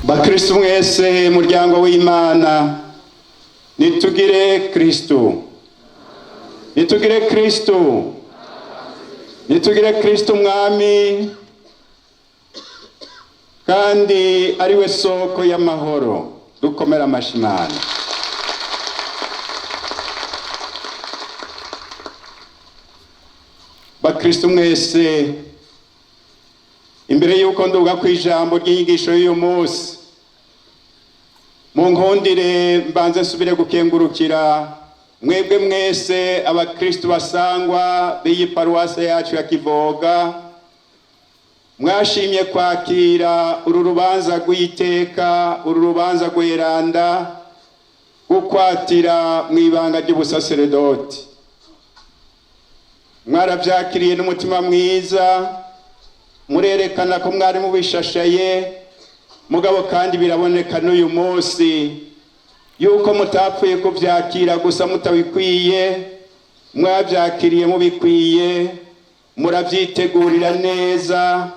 bakristo mwese muryango w'Imana, nitugire Kristo, nitugire Kristo, nitugire Kristo mwami, kandi ari we soko y'amahoro. Dukomera amashimana. Bakristo mwese, imbere yuko nduga kwijambo ry'inyigisho y'uyu munsi, mu nkundire mbanze nsubire gukengurukira mwebwe mwese abakristo basangwa b'iyi paruwase yacu ya Kivoga, mwashimye kwakira uru rubanza rw'iteka, uru rubanza rweranda gukwatira mw'ibanga ry'ubusaseredoti. Mwaravyakiriye n'umutima mwiza, murerekana ko mwari mubishashaye, mugabo kandi biraboneka n'uyu munsi yuko mutapfuye kuvyakira gusa mutabikwiye, mwavyakiriye mubikwiye, muravyitegurira neza,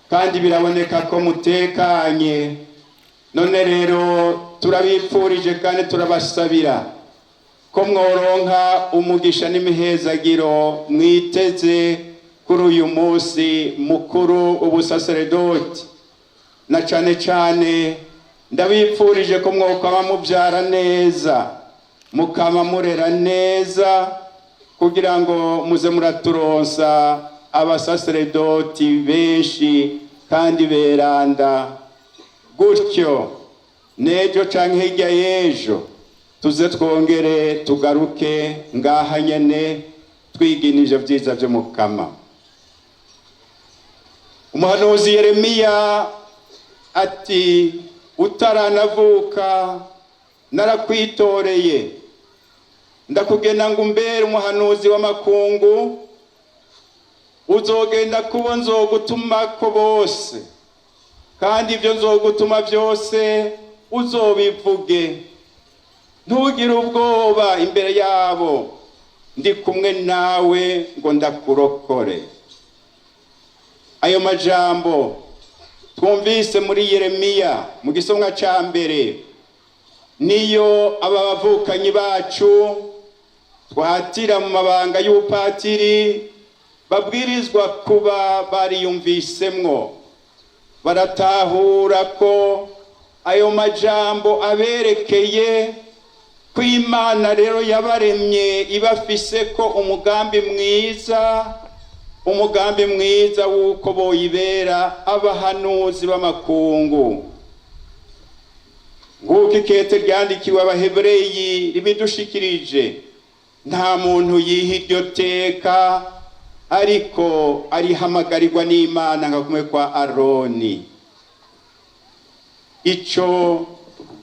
kandi biraboneka ko mutekanye. None rero turabipfurije kandi turabasabira ko mworonka umugisha n'imihezagiro mwiteze kuri uyu munsi mukuru ubusaseredoti. Na cane cane ndabipfurije ko mwokama muvyara neza, mukama murera neza, kugira ngo muze muraturonsa abasaseredoti benshi kandi beranda, gutyo nejo canke hirya y'ejo tuze twongere tugaruke ngaha nyene twiginije vyiza vyo mukama. Umuhanuzi Yeremiya ati, utaranavuka narakwitoreye, ndakugena ngo umbere umuhanuzi w'amakungu, uzogenda kubo nzogutumako bose, kandi ibyo nzogutuma byose uzobivuge. Ntugire ubwoba imbere yabo, ndi kumwe nawe ngo ndakurokore. Ayo majambo twumvise muri Yeremiya mu gisomwa ca mbere, niyo aba bavukanyi bacu twatira mu mabanga y'ubupatiri babwirizwa kuba bariyumvisemwo, baratahura ko ayo majambo aberekeye ko Imana rero yabaremye ibafise ko umugambi mwiza wuko boyibera abahanuzi b'amakungu. Nguko ikete ryandikiwe Abahebreyi ribidushikirije, nta muntu yiha iryo teka, ariko arihamagarirwa n'Imana nka kumwe kwa Aroni. Ico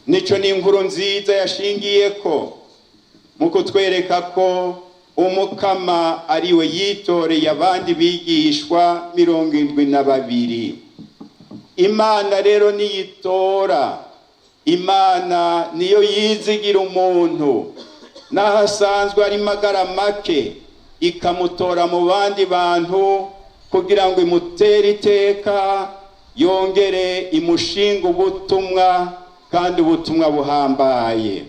nico ni inkuru nziza yashingiyeko mu kutwereka ko umukama ariwe yitoreye abandi bigishwa 72. Imana rero niyitora, Imana niyo yizigira umuntu naho asanzwe ari magara make, ikamutora mu bandi bantu kugira ngo imutere iteka, yongere imushinga ubutumwa, kandi ubutumwa buhambaye.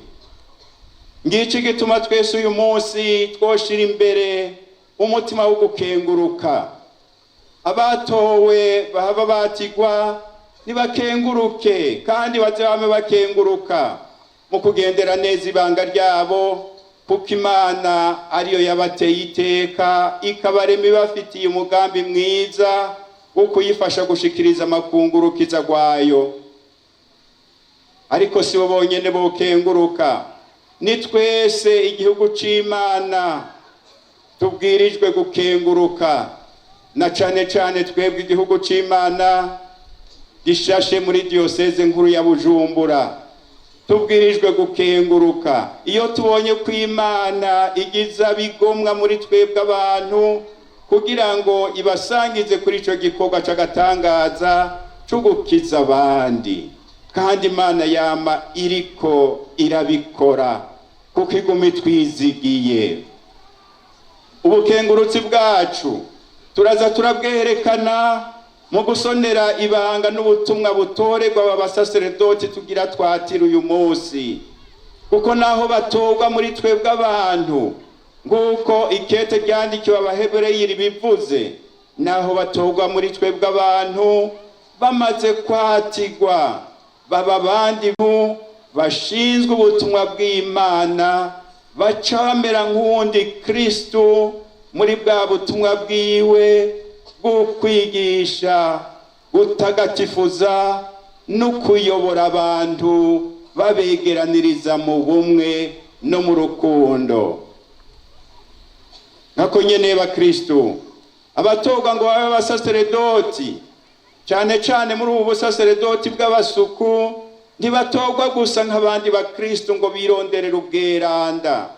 Ngici gituma twese uyu munsi twoshira imbere umutima wo gukenguruka. Abatowe bahava batigwa nibakenguruke, kandi bazame bakenguruka mu kugendera neza ibanga ryabo, kuko Imana ariyo yabateye iteka, ikabarema ibafitiye umugambi mwiza wo kuyifasha gushikiriza amakungurukiza gwayo. Ariko si bo bonyene bokenguruka, ni twese igihugu c'Imana tubwirijwe gukenguruka, na cane cane twebwe igihugu c'Imana gishashe muri diocese nkuru ya Bujumbura, tubwirijwe gukenguruka iyo tubonye ko Imana igiza bigomwa muri twebwe abantu, kugira ngo ibasangize kuri ico gikorwa c'agatangaza cyo gukiza abandi. Kandi Imana yama iriko irabikora, kuko iguma itwizigiye. Ubukengurutsi bwacu turaza turabwerekana mu gusonera ibanga n'ubutumwa butorerwa aba basaseredoti tugira twatira uyu munsi, kuko naho batorwa muri twebwe abantu nguko ikete ryandikiwe abahebureyiri bivuze, naho batorwa muri twebwe abantu bamaze kwatigwa baba abandi bashinzwe ubutumwa bw'Imana, baca bamera nk'uwundi Kristo muri bwa butumwa bwiwe bwo kwigisha, gutagatifuza no kuyobora abantu babegeraniriza mu bumwe no mu rukundo. Nako nyene bakristo abatorwa ngo babe abasaseredoti, cyane cyane muri ubu busaseredoti bw'abasuku, ntibatorwa gusa nk'abandi bakristo ngo bironderere ubweranda.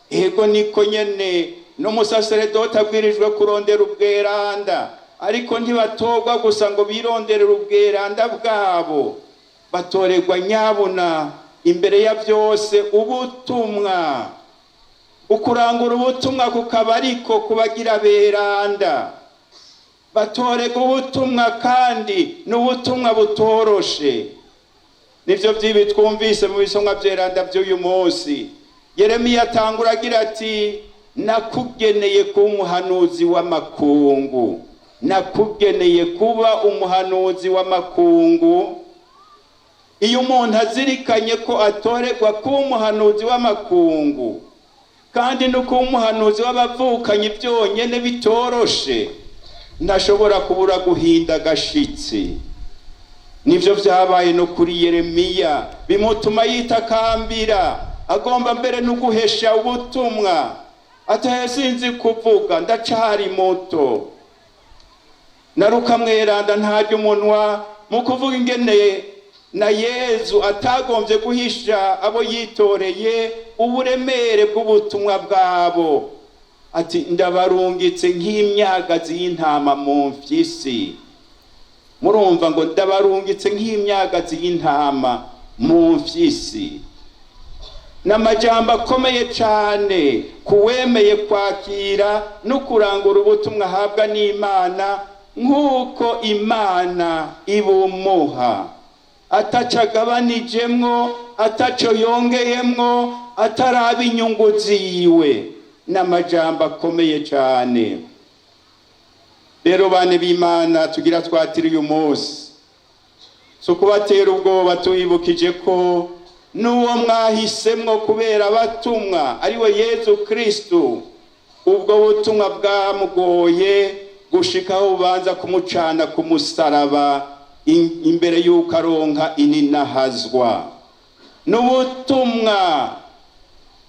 Ego niko nyene n'umusaseredoti abwirijwe kurondera ubweranda, ariko ntibatorwa gusa ngo bironderere ubweranda bwabo, batorerwa nyabuna imbere ya byose ubutumwa, ukurangura ubutumwa kukaba ariko kubagira beranda. Batorerwa ubutumwa kandi n'ubutumwa butoroshe. Nivyo vyibi twumvise mu bisomwa byeranda by'uyu munsi. Yeremiya atangura agira ati, nakugeneye kuba umuhanuzi w'amakungu, nakugeneye kuba umuhanuzi w'amakungu. Iyo umuntu azirikanye ko atorerwa kuba umuhanuzi w'amakungu kandi no kuba umuhanuzi w'abavukanye byonyene bitoroshe, ntashobora kubura guhinda gashitsi. Nivyo vyabaye no kuri Yeremiya, bimutuma yitakambira, agomba mbere no guhesha ubutumwa. Atayasinzi kuvuga, ndacari muto, naruka mweranda ntarya umunwa mu kuvuga ingene na Yezu atagombye guhisha abo yitoreye uburemere bw'ubutumwa bwabo. Ati ndabarungitse nk'imyagazi y'intama mu mfyisi. Murumva ngo ndabarungitse nk'imyagazi y'intama mu mfyisi. N'amajambo akomeye cyane kuwemeye kwakira no kurangura ubutumwa ahabwa n'Imana nk'uko Imana ibumuha, atacagabanijemwo, ataco yongeyemwo, ataraba inyungu ziwe. N'amajambo akomeye cyane. Rero bane b'Imana tugira twatira uyu munsi, so kubatera ubwoba tuyibukije ko n'uwo mwahisemwo kubera abatumwa ariwe Yezu Kristo, ubwo butumwa bwamugoye gushikaho ubanza kumucana ku musaraba imbere y'uko aronka ininahazwa. N'ubutumwa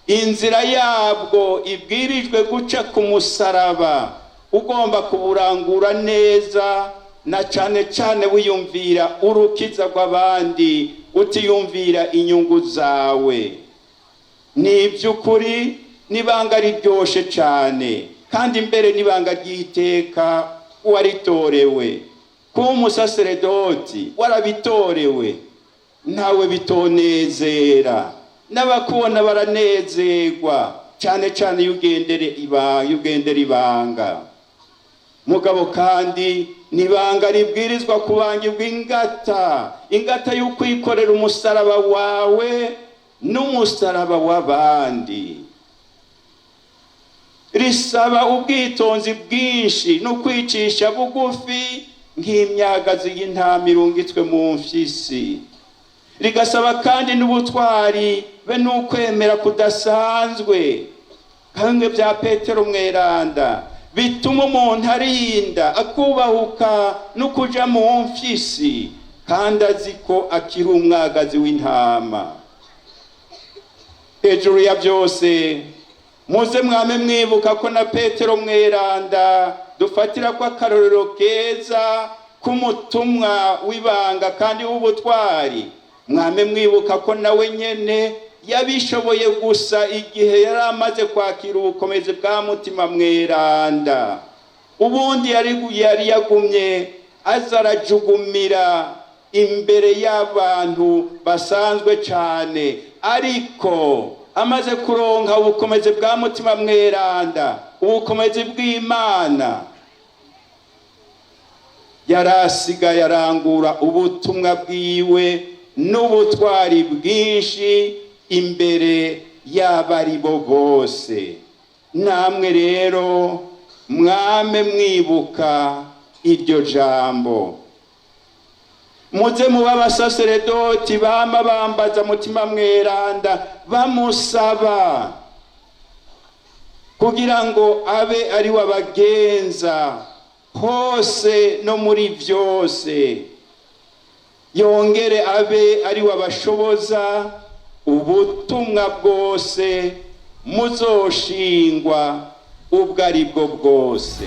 inzira yabwo ibwirijwe guca ku musaraba, ugomba kuburangura neza, na cyane cyane wiyumvira urukiza rw'abandi, utiyumvira inyungu zawe. Ni by'ukuri nibanga riryoshe cyane, kandi mbere nibanga ry'iteka waritorewe. Kuba umusaseredoti warabitorewe, ntawe bitonezera, n'abakubona baranezerwa, cyane cyane yugendera ibanga. Mugabo kandi nibanga ribwirizwa kubangirwa ingata y'ukwikorera umusaraba wawe n'umusaraba w'abandi. Risaba ubwitonzi bwinshi no kwicisha bugufi nk'imyagazi y'intama irungitswe mu mfyisi. Rigasaba kandi n'ubutwari be n'ukwemera kudasanzwe kamwe bya Petero mweranda, bituma umuntu arinda akubahuka no kuja mu mfyisi kandi azi ko akiri umwagazi w'intama. Hejuru ya byose muze mwame mwibuka ko na Petero mweranda dufatira ko akarorero keza k'umutumwa w'ibanga kandi w'ubutwari. Mwame mwibuka ko nawe nyene yabishoboye gusa igihe yari amaze kwakira ubukomezi bwa mutima mweranda. Ubundi yari yagumye azarajugumira imbere y'abantu basanzwe cyane, ariko amaze kuronka ubukomezi bwa mutima mweranda, ubukomezi bw'Imana, yarasigaye arangura ubutumwa bwiwe n'ubutwari bwinshi imbere y'abari bo bose. Namwe rero mwame mwibuka iryo jambo, muze muba abasaseredoti bama bambaza mutima mweranda bamusaba kugira ngo abe ari wabagenza hose no muri byose, yongere abe ari wabashoboza ubutumwa bwose muzoshingwa ubwo ari bwo bwose.